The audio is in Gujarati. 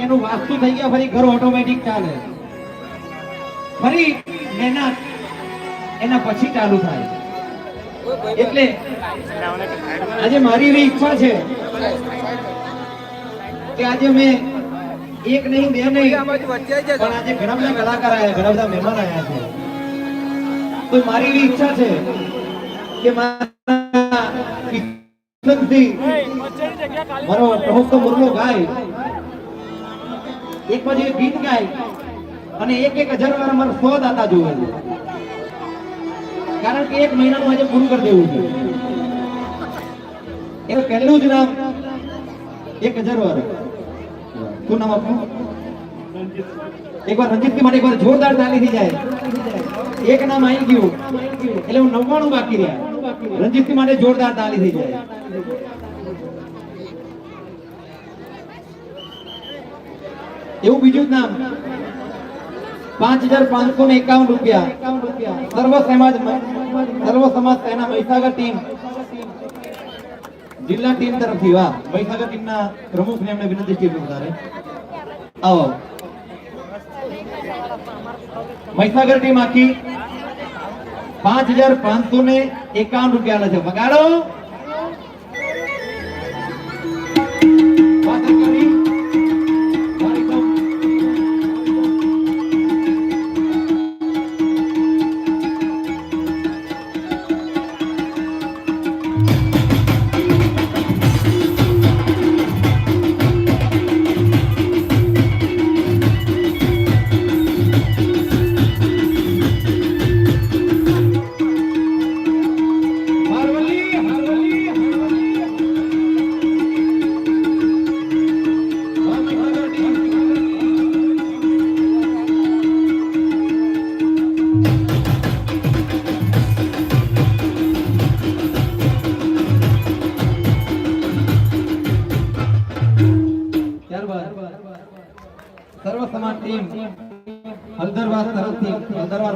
એનું વાસ્તુ થઈ ગયા ફરી ઘર ઓટોમેટિક ચાલે ફરી મહેનત એના પછી ચાલુ થાય એટલે આજે મારી એવી ઈચ્છા છે કે આજે મેં એક નહીં બે નહીં પણ આજે ઘણા બધા કલાકાર આવ્યા ઘણા બધા મહેમાન આવ્યા છે તો મારી એવી ઈચ્છા છે કે મારા મારો પ્રમુખ તો મુર્મુ ગાય એક પછી એક ગીત ગાય અને 1,000 વાર મારે 100 દાતા જોવે છે કારણ કે 1 મહિનાનું આજે પૂરું કરી દેવું છે એ પહેલું જ નામ 1,000 વાર શું નામ આપનું એકવાર રંજીતજી માટે એકવાર જોરદાર તાલી થઈ જાય એક નામ આવી ગયું એટલે હું 99 બાકી રહ્યા રંજીતજી માટે જોરદાર તાલી થઈ જાય એવું બીજું નામ 5,551 રૂપિયા સર્વ સમાજ સેના મહીસાગર ટીમ જિલ્લા ટીમ તરફથી વાહ મહીસાગર ટીમના પ્રમુખને એમને વિનંતી છે વધારે આવો મહીસાગર ટીમ આખી 5,551 રૂપિયા છે વગાડો સર્વ સમાજ ટીમ હલદરવાસ તરફથી હલદરવાસ